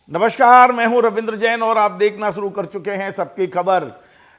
नमस्कार, मैं हूं रविंद्र जैन और आप देखना शुरू कर चुके हैं सबकी खबर।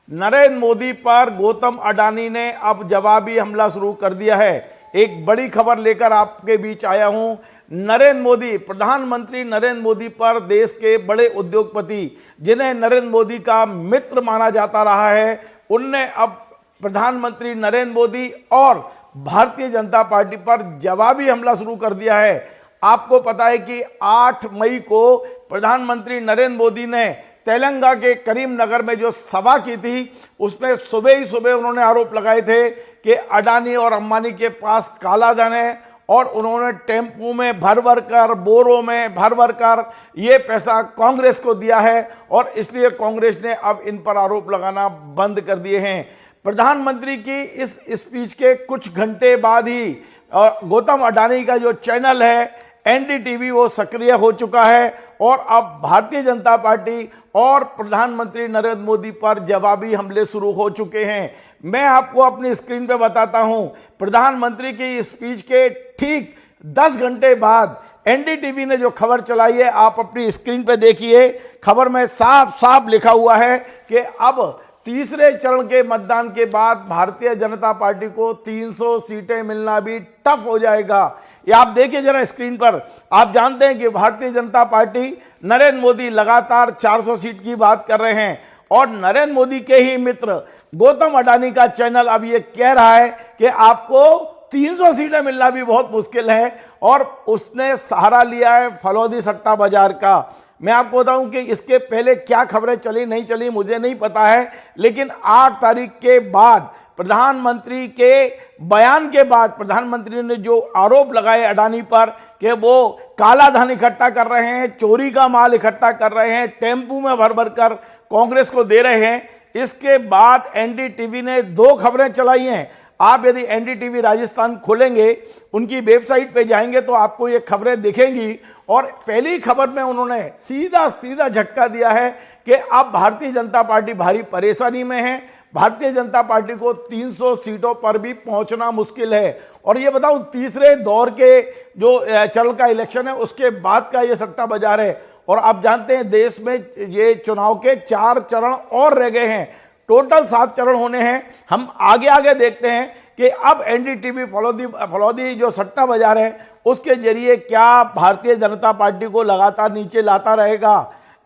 नरेंद्र मोदी पर गौतम अडानी ने अब जवाबी हमला शुरू कर दिया है। एक बड़ी खबर लेकर आपके बीच आया हूं। नरेंद्र मोदी, प्रधानमंत्री नरेंद्र मोदी पर देश के बड़े उद्योगपति, जिन्हें नरेंद्र मोदी का मित्र माना जाता रहा है, उनने अब प्रधानमंत्री नरेंद्र मोदी और भारतीय जनता पार्टी पर जवाबी हमला शुरू कर दिया है। आपको पता है कि 8 मई को प्रधानमंत्री नरेंद्र मोदी ने तेलंगाना के करीमनगर में जो सभा की थी, उसमें सुबह ही सुबह उन्होंने आरोप लगाए थे कि अडानी और अंबानी के पास काला धन है और उन्होंने टेम्पू में भर भर कर, बोरों में भर भर कर ये पैसा कांग्रेस को दिया है और इसलिए कांग्रेस ने अब इन पर आरोप लगाना बंद कर दिए हैं। प्रधानमंत्री की इस स्पीच के कुछ घंटे बाद ही गौतम अडानी का जो चैनल है एनडीटीवी, वो सक्रिय हो चुका है और अब भारतीय जनता पार्टी और प्रधानमंत्री नरेंद्र मोदी पर जवाबी हमले शुरू हो चुके हैं। मैं आपको अपनी स्क्रीन पे बताता हूं, प्रधानमंत्री की स्पीच के ठीक 10 घंटे बाद एनडीटीवी ने जो खबर चलाई है, आप अपनी स्क्रीन पे देखिए। खबर में साफ साफ लिखा हुआ है कि अब तीसरे चरण के मतदान के बाद भारतीय जनता पार्टी को 300 सीटें मिलना भी टफ हो जाएगा। ये आप देखिए जरा स्क्रीन पर। आप जानते हैं कि भारतीय जनता पार्टी, नरेंद्र मोदी लगातार 400 सीट की बात कर रहे हैं और नरेंद्र मोदी के ही मित्र गौतम अडानी का चैनल अब ये कह रहा है कि आपको 300 सीटें मिलना भी बहुत मुश्किल है और उसने सहारा लिया है फलौदी सट्टा बाजार का। मैं आपको बताऊं कि इसके पहले क्या खबरें चली नहीं चली मुझे नहीं पता है, लेकिन 8 तारीख के बाद प्रधानमंत्री के बयान के बाद प्रधानमंत्री ने जो आरोप लगाए अडानी पर कि वो काला धन इकट्ठा कर रहे हैं, चोरी का माल इकट्ठा कर रहे हैं, टेम्पू में भर भर कर कांग्रेस को दे रहे हैं, इसके बाद एनडीटीवी ने 2 खबरें चलाई हैं। आप यदि एनडीटीवी राजस्थान खोलेंगे, उनकी वेबसाइट पे जाएंगे तो आपको ये खबरें दिखेंगी और पहली खबर में उन्होंने सीधा झटका दिया है कि अब भारतीय जनता पार्टी भारी परेशानी में है। भारतीय जनता पार्टी को 300 सीटों पर भी पहुंचना मुश्किल है। और ये बताऊं, तीसरे दौर के जो चरण का इलेक्शन है, उसके बाद का ये सट्टा बाजार है। और आप जानते हैं देश में ये चुनाव के 4 चरण और रह गए हैं, टोटल 7 चरण होने हैं। हम आगे देखते हैं कि अब एनडीटीवी फलौदी जो सट्टा बाजार है, उसके जरिए क्या भारतीय जनता पार्टी को लगातार नीचे लाता रहेगा।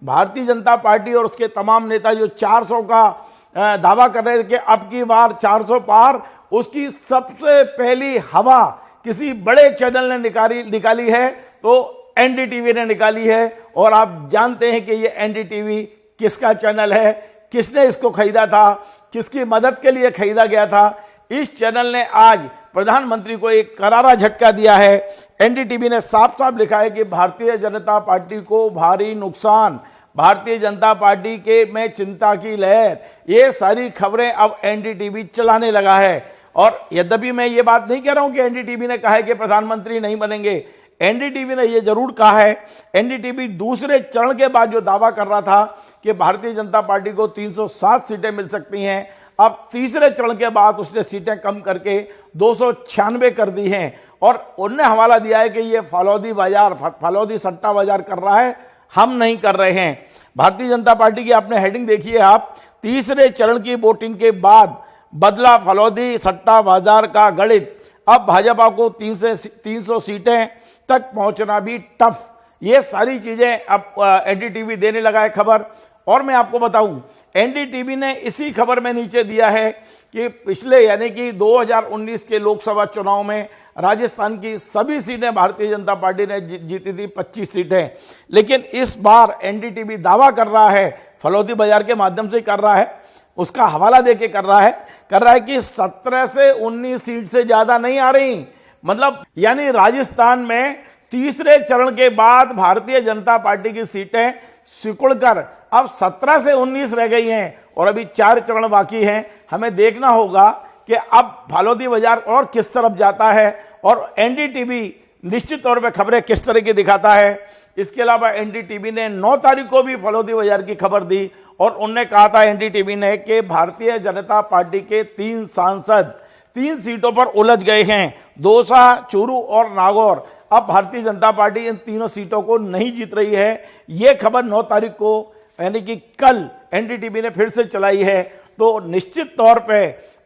भारतीय जनता पार्टी और उसके तमाम नेता जो 400 का दावा कर रहे थे कि अब की बार 400 पार, उसकी सबसे पहली हवा किसी बड़े चैनल ने निकाली है तो एनडीटीवी ने निकाली है। और आप जानते हैं कि ये एनडीटीवी किसका चैनल है, किसने इसको खरीदा था, किसकी मदद के लिए खरीदा गया था। इस चैनल ने आज प्रधानमंत्री को एक करारा झटका दिया है। एनडीटीवी ने साफ साफ लिखा है कि भारतीय जनता पार्टी को भारी नुकसान, भारतीय जनता पार्टी के में चिंता की लहर, ये सारी खबरें अब एनडीटीवी चलाने लगा है। और यद्यपि मैं ये बात नहीं कह रहा हूं कि एनडीटीवी ने कहा है कि प्रधानमंत्री नहीं बनेंगे, एनडीटीवी ने यह जरूर कहा है। एनडीटीवी दूसरे चरण के बाद जो दावा कर रहा था कि भारतीय जनता पार्टी को 307 सीटें मिल सकती हैं, अब तीसरे चरण के बाद उसने सीटें कम करके 296 कर दी हैं। और उन्होंने हवाला दिया है कि ये फलौदी सट्टा बाजार कर रहा है, हम नहीं कर रहे हैं। भारतीय जनता पार्टी की आपने हेडिंग देखिए आप, तीसरे चरण की वोटिंग के बाद बदला फलौदी सट्टा बाजार का गणित, अब भाजपा को 300 सीटें तक पहुंचना भी टफ। ये सारी चीजें अब एनडीटीवी देने लगा है खबर। और मैं आपको बताऊं, एनडीटीवी ने इसी खबर में नीचे दिया है कि पिछले यानी कि 2019 के लोकसभा चुनाव में राजस्थान की सभी सीटें भारतीय जनता पार्टी ने जीती थी, 25 सीटें। लेकिन इस बार एनडीटीवी दावा कर रहा है, फलौदी बाजार के माध्यम से कर रहा है, उसका हवाला देके कर रहा है कि 17 से 19 सीट से ज्यादा नहीं आ रही। मतलब यानी राजस्थान में तीसरे चरण के बाद भारतीय जनता पार्टी की सीटें सिकुड़कर अब 17 से 19 रह गई हैं और अभी 4 चरण बाकी हैं। हमें देखना होगा कि अब फलौदी बाजार और किस तरफ जाता है और एनडीटीवी निश्चित तौर पर खबरें किस तरह की दिखाता है। इसके अलावा एनडीटीवी ने 9 तारीख को भी फलौदी बाजार की खबर दी और उन्होंने कहा था एनडीटीवी ने कि भारतीय जनता पार्टी के 3 सांसद 3 सीटों पर उलझ गए हैं, दौसा, चूरू और नागौर। अब भारतीय जनता पार्टी इन तीनों सीटों को नहीं जीत रही है। ये खबर 9 तारीख को यानी कि कल एनडीटीवी ने फिर से चलाई है। तो निश्चित तौर पे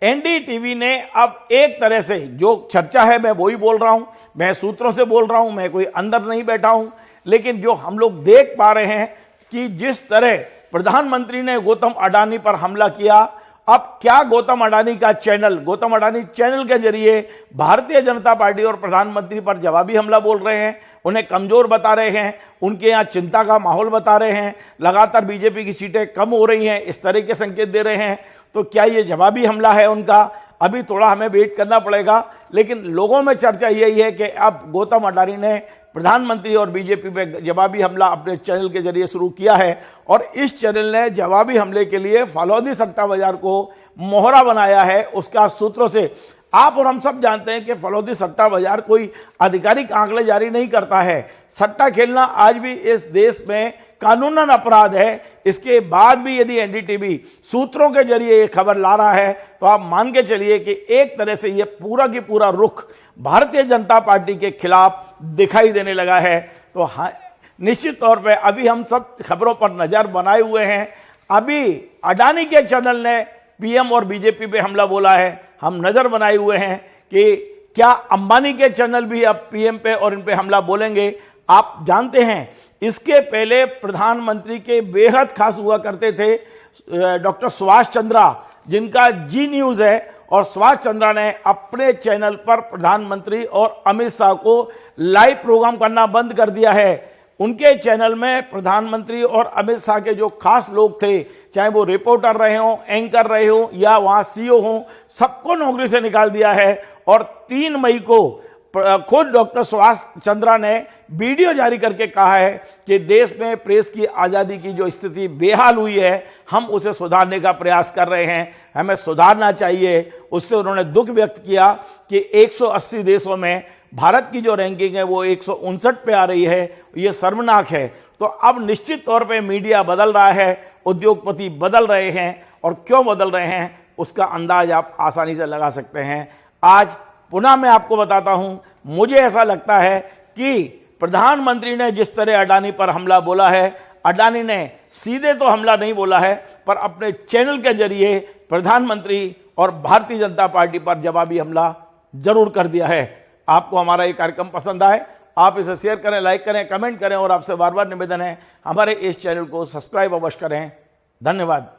एनडीटीवी ने अब एक तरह से जो चर्चा है मैं वही बोल रहा हूं, मैं सूत्रों से बोल रहा हूं, मैं कोई अंदर नहीं बैठा हूं, लेकिन जो हम लोग देख पा रहे हैं कि जिस तरह प्रधानमंत्री ने गौतम अडानी पर हमला किया, अब क्या गौतम अडानी चैनल के जरिए भारतीय जनता पार्टी और प्रधानमंत्री पर जवाबी हमला बोल रहे हैं, उन्हें कमजोर बता रहे हैं, उनके यहाँ चिंता का माहौल बता रहे हैं, लगातार बीजेपी की सीटें कम हो रही हैं, इस तरह के संकेत दे रहे हैं। तो क्या ये जवाबी हमला है उनका? अभी थोड़ा हमें वेट करना पड़ेगा, लेकिन लोगों में चर्चा यही है कि अब गौतम अडानी ने प्रधानमंत्री और बीजेपी पे जवाबी हमला अपने चैनल के जरिए शुरू किया है और इस चैनल ने जवाबी हमले के लिए फलौदी सट्टा बाजार को मोहरा बनाया है। उसका सूत्रों से आप और हम सब जानते हैं कि फलौदी सट्टा बाजार कोई आधिकारिक आंकड़े जारी नहीं करता है। सट्टा खेलना आज भी इस देश में कानूनन अपराध है। इसके बाद भी यदि एनडीटीवी सूत्रों के जरिए ये खबर ला रहा है तो आप मान के चलिए कि एक तरह से ये पूरा की पूरा रुख भारतीय जनता पार्टी के खिलाफ दिखाई देने लगा है। तो हाँ, निश्चित तौर पे अभी हम सब खबरों पर नजर बनाए हुए हैं। अभी अडानी के चैनल ने पीएम और बीजेपी पे हमला बोला है, हम नजर बनाए हुए हैं कि क्या अंबानी के चैनल भी अब पीएम पे और इन पे हमला बोलेंगे। आप जानते हैं इसके पहले प्रधानमंत्री के बेहद खास हुआ करते थे डॉक्टर सुभाष चंद्रा, जिनका जी न्यूज है, और सुभाष चंद्रा ने अपने चैनल पर प्रधानमंत्री और अमित शाह को लाइव प्रोग्राम करना बंद कर दिया है। उनके चैनल में प्रधानमंत्री और अमित शाह के जो खास लोग थे, चाहे वो रिपोर्टर रहे हों, एंकर रहे हों या वहाँ सीईओ हों, सबको नौकरी से निकाल दिया है। और 3 मई को खुद डॉक्टर सुभाष चंद्रा ने वीडियो जारी करके कहा है कि देश में प्रेस की आज़ादी की जो स्थिति बेहाल हुई है, हम उसे सुधारने का प्रयास कर रहे हैं, हमें सुधारना चाहिए। उससे उन्होंने दुख व्यक्त किया कि 180 देशों में भारत की जो रैंकिंग है वो 159 पे आ रही है, ये शर्मनाक है। तो अब निश्चित तौर पे मीडिया बदल रहा है, उद्योगपति बदल रहे हैं, और क्यों बदल रहे हैं उसका अंदाज आप आसानी से लगा सकते हैं। आज पुनः मैं आपको बताता हूं, मुझे ऐसा लगता है कि प्रधानमंत्री ने जिस तरह अडानी पर हमला बोला है, अडानी ने सीधे तो हमला नहीं बोला है, पर अपने चैनल के जरिए प्रधानमंत्री और भारतीय जनता पार्टी पर जवाबी हमला जरूर कर दिया है। आपको हमारा ये कार्यक्रम पसंद आए, आप इसे शेयर करें, लाइक करें, कमेंट करें, और आपसे बार बार निवेदन है हमारे इस चैनल को सब्सक्राइब अवश्य करें। धन्यवाद।